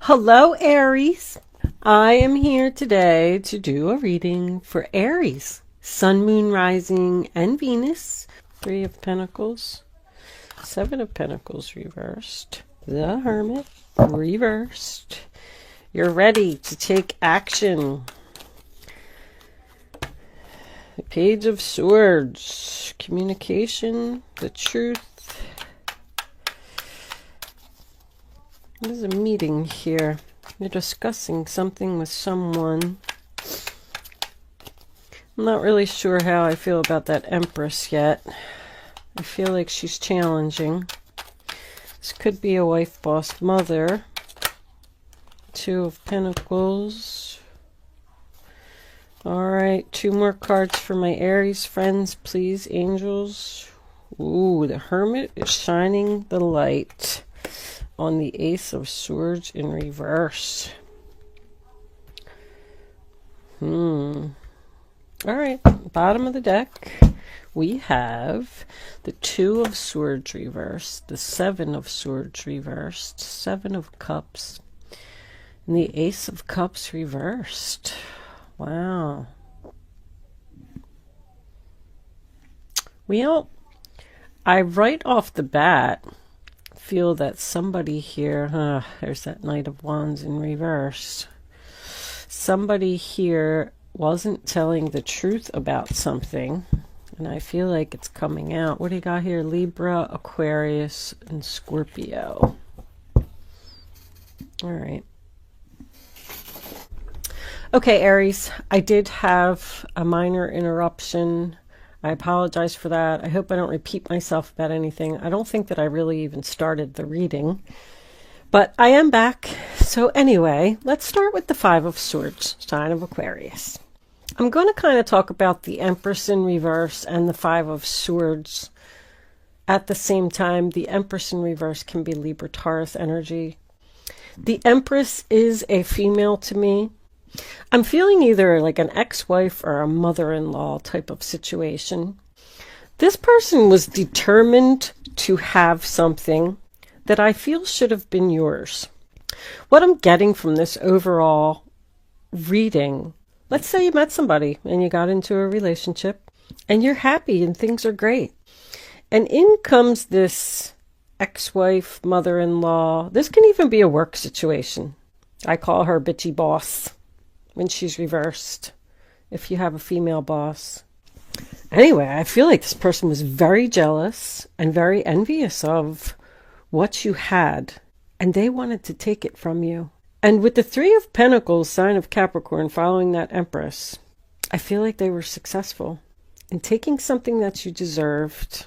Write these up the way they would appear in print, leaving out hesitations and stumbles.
Hello, Aries. I am here today to do a reading for Aries, Sun, Moon, Rising, and Venus. Three of Pentacles, Seven of Pentacles reversed, the Hermit reversed. You're ready to take action. The Page of Swords, communication, the truth. There's a meeting here. You're discussing something with someone. I'm not really sure how I feel about that Empress yet. I feel like she's challenging. This could be a wife, boss, mother. Two of Pentacles. Alright, two more cards for my Aries friends, please, angels. Ooh, the Hermit is shining the light on the Ace of Swords in reverse. Alright, bottom of the deck, we have the Two of Swords reversed, the Seven of Swords reversed, Seven of Cups, and the Ace of Cups reversed. Wow. Well, I right off the bat feel that somebody here, there's that Knight of Wands in reverse. Somebody here wasn't telling the truth about something, and I feel like it's coming out. What do you got here? Libra, Aquarius, and Scorpio. All right. Okay, Aries, I did have a minor interruption. I apologize for that. I hope I don't repeat myself about anything. I don't think that I really even started the reading, but I am back. So anyway, let's start with the Five of Swords, sign of Aquarius. I'm going to kind of talk about the Empress in reverse and the Five of Swords at the same time. The Empress in reverse can be Libra, Taurus energy. The Empress is a female to me. I'm feeling either like an ex-wife or a mother-in-law type of situation. This person was determined to have something that I feel should have been yours. What I'm getting from this overall reading, let's say you met somebody and you got into a relationship and you're happy and things are great. And in comes this ex-wife, mother-in-law. This can even be a work situation. I call her bitchy boss when she's reversed, if you have a female boss. Anyway, I feel like this person was very jealous and very envious of what you had, and they wanted to take it from you. And with the Three of Pentacles, sign of Capricorn, following that Empress, I feel like they were successful in taking something that you deserved.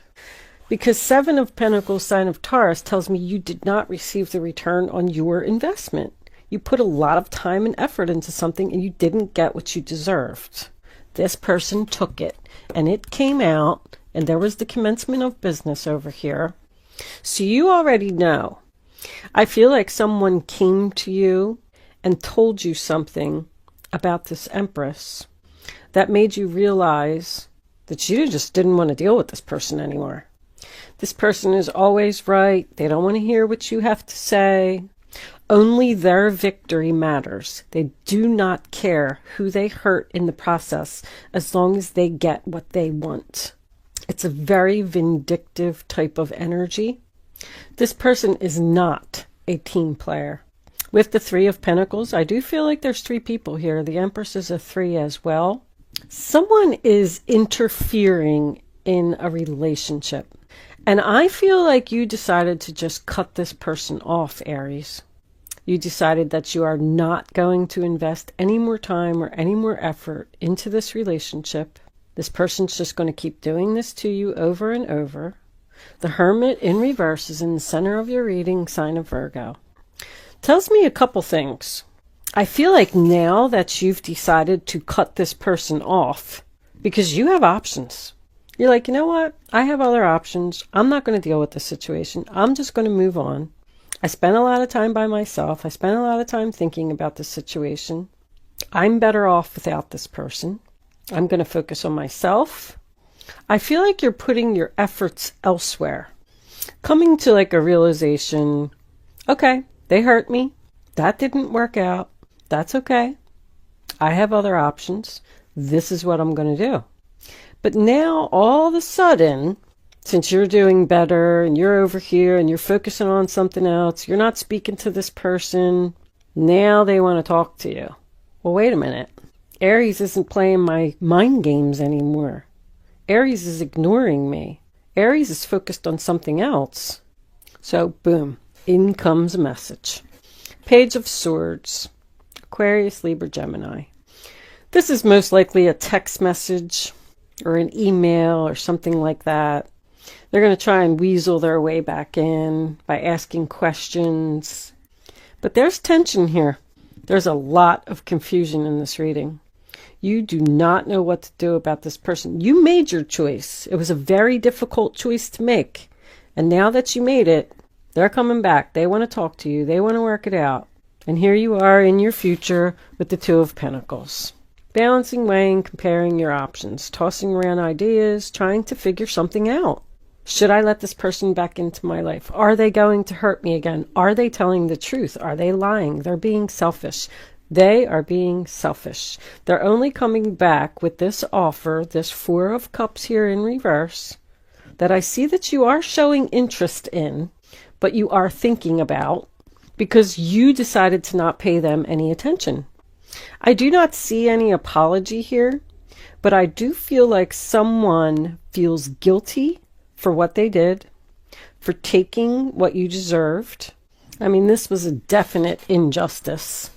Because Seven of Pentacles, sign of Taurus, tells me you did not receive the return on your investment. You put a lot of time and effort into something and you didn't get what you deserved. This person took it and it came out, and there was the commencement of business over here. So you already know. I feel like someone came to you and told you something about this Empress that made you realize that you just didn't want to deal with this person anymore. This person is always right. They don't want to hear what you have to say. Only their victory matters. They do not care who they hurt in the process as long as they get what they want. It's a very vindictive type of energy. This person is not a team player. With the Three of Pentacles, I do feel like there's three people here. The Empress is a three as well. Someone is interfering in a relationship. And I feel like you decided to just cut this person off, Aries. You decided that you are not going to invest any more time or any more effort into this relationship. This person's just going to keep doing this to you over and over. The Hermit in reverse is in the center of your reading, sign of Virgo. Tells me a couple things. I feel like now that you've decided to cut this person off, because you have options. You're like, you know what? I have other options. I'm not going to deal with this situation. I'm just going to move on. I spent a lot of time by myself. I spent a lot of time thinking about this situation. I'm better off without this person. I'm going to focus on myself. I feel like you're putting your efforts elsewhere. Coming to like a realization, okay, they hurt me. That didn't work out. That's okay. I have other options. This is what I'm going to do. But now, all of a sudden, since you're doing better and you're over here and you're focusing on something else, you're not speaking to this person, now they want to talk to you. Well, wait a minute. Aries isn't playing my mind games anymore. Aries is ignoring me. Aries is focused on something else. So, boom, in comes a message. Page of Swords, Aquarius, Libra, Gemini. This is most likely a text message or an email or something like that. They're going to try and weasel their way back in by asking questions. But there's tension here. There's a lot of confusion in this reading. You do not know what to do about this person. You made your choice. It was a very difficult choice to make. And now that you made it, they're coming back. They want to talk to you. They want to work it out. And here you are in your future with the Two of Pentacles. Balancing, weighing, comparing your options. Tossing around ideas, trying to figure something out. Should I let this person back into my life? Are they going to hurt me again? Are they telling the truth? Are they lying? They're being selfish. They are being selfish. They're only coming back with this offer, this Four of Cups here in reverse, that I see that you are showing interest in, but you are thinking about because you decided to not pay them any attention. I do not see any apology here, but I do feel like someone feels guilty for what they did, for taking what you deserved. I mean, this was a definite injustice.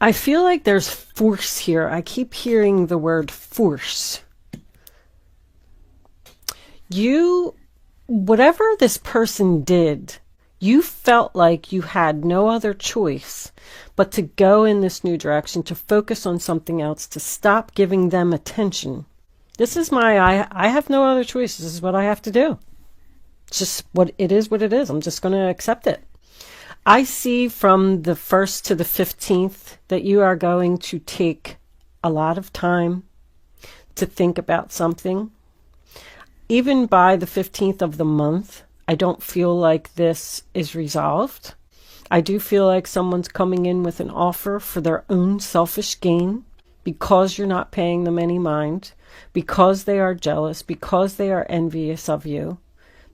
I feel like there's force here. I keep hearing the word force. Whatever this person did, you felt like you had no other choice but to go in this new direction, to focus on something else, to stop giving them attention. This is I have no other choice. This is what I have to do. It's just what it is. I'm just going to accept it. I see from the 1st to the 15th that you are going to take a lot of time to think about something. Even by the 15th of the month, I don't feel like this is resolved. I do feel like someone's coming in with an offer for their own selfish gain because you're not paying them any mind, because they are jealous, because they are envious of you.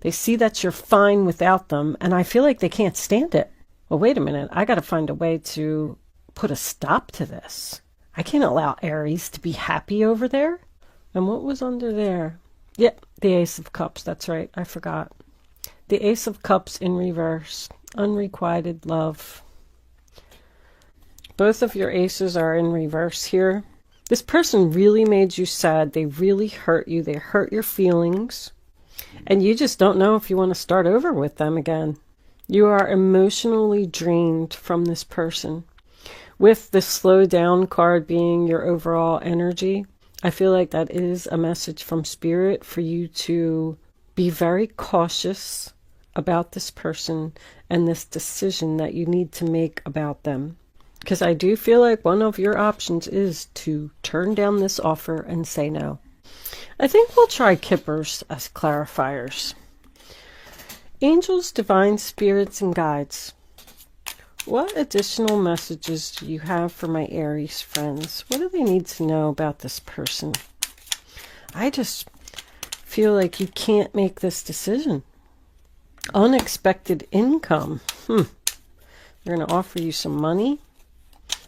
They see that you're fine without them, and I feel like they can't stand it. Well, wait a minute. I got to find a way to put a stop to this. I can't allow Aries to be happy over there. And what was under there? Yep, the Ace of Cups. That's right. I forgot. The Ace of Cups in reverse. Unrequited love. Both of your aces are in reverse here. This person really made you sad. They really hurt you. They hurt your feelings. And you just don't know if you want to start over with them again. You are emotionally drained from this person. With the slow down card being your overall energy, I feel like that is a message from Spirit for you to be very cautious about this person and this decision that you need to make about them. Because I do feel like one of your options is to turn down this offer and say no. I think we'll try Kippers as clarifiers. Angels, divine spirits, and guides. What additional messages do you have for my Aries friends? What do they need to know about this person? I just feel like you can't make this decision. Unexpected income. They're going to offer you some money.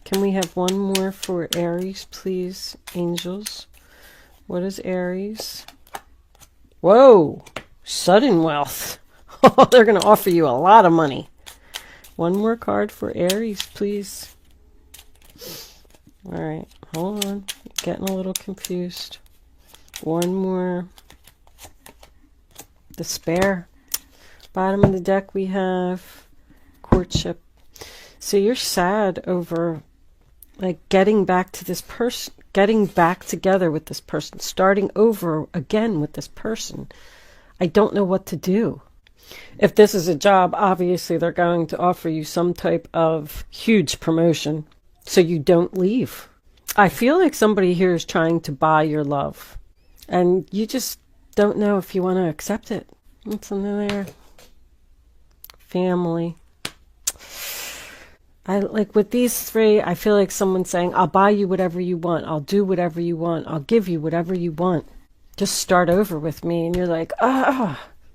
Can we have one more for Aries, please, angels? What is Aries? Whoa! Sudden wealth. Oh, they're going to offer you a lot of money. One more card for Aries, please. All right, hold on. Getting a little confused. One more. Despair. Bottom of the deck we have courtship. So you're sad over like getting back to this person, getting back together with this person, starting over again with this person. I don't know what to do. If this is a job, obviously they're going to offer you some type of huge promotion so you don't leave. I feel like somebody here is trying to buy your love and you just don't know if you want to accept it. What's under there? Family. I like with these three, I feel like someone's saying, I'll buy you whatever you want. I'll do whatever you want. I'll give you whatever you want. Just start over with me. And you're like,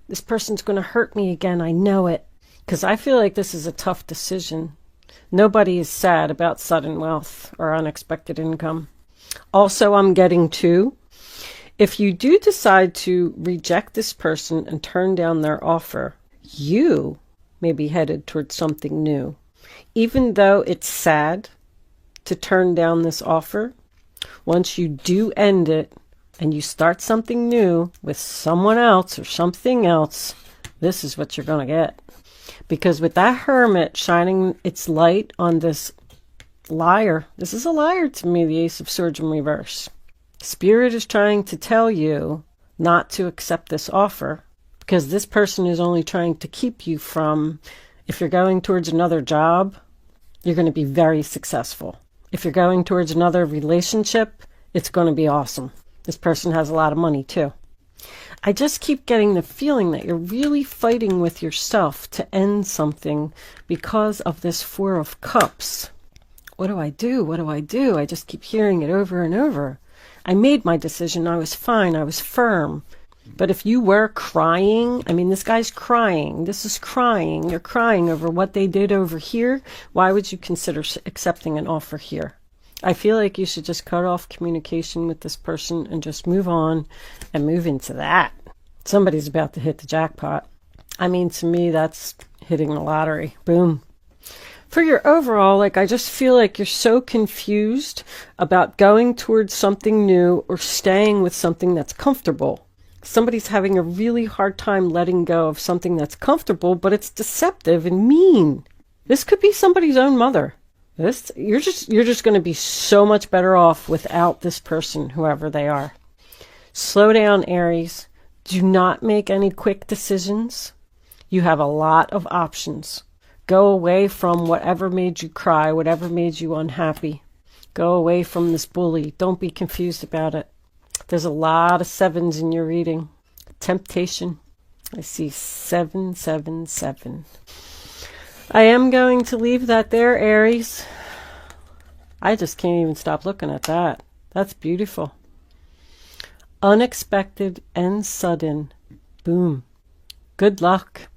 this person's going to hurt me again. I know it. Because I feel like this is a tough decision. Nobody is sad about sudden wealth or unexpected income. Also, I'm getting to, if you do decide to reject this person and turn down their offer, you may be headed towards something new. Even though it's sad to turn down this offer, once you do end it and you start something new with someone else or something else, this is what you're going to get. Because with that Hermit shining its light on this liar, this is a liar to me, the Ace of Swords in reverse. Spirit is trying to tell you not to accept this offer because this person is only trying to keep you from, if you're going towards another job, you're going to be very successful. If you're going towards another relationship, it's going to be awesome. This person has a lot of money too. I just keep getting the feeling that you're really fighting with yourself to end something because of this Four of Cups. What do I do? What do I do? I just keep hearing it over and over. I made my decision. I was fine. I was firm. But if you were crying, I mean, this guy's crying. This is crying. You're crying over what they did over here. Why would you consider accepting an offer here? I feel like you should just cut off communication with this person and just move on and move into that. Somebody's about to hit the jackpot. I mean, to me, that's hitting the lottery. Boom. For your overall, like, I just feel like you're so confused about going towards something new or staying with something that's comfortable. Somebody's having a really hard time letting go of something that's comfortable, but it's deceptive and mean. This could be somebody's own mother. You're just going to be so much better off without this person, whoever they are. Slow down, Aries. Do not make any quick decisions. You have a lot of options. Go away from whatever made you cry, whatever made you unhappy. Go away from this bully. Don't be confused about it. There's a lot of sevens in your reading. Temptation. I see 777. I am going to leave that there, Aries. I just can't even stop looking at that. That's beautiful. Unexpected and sudden. Boom. Good luck.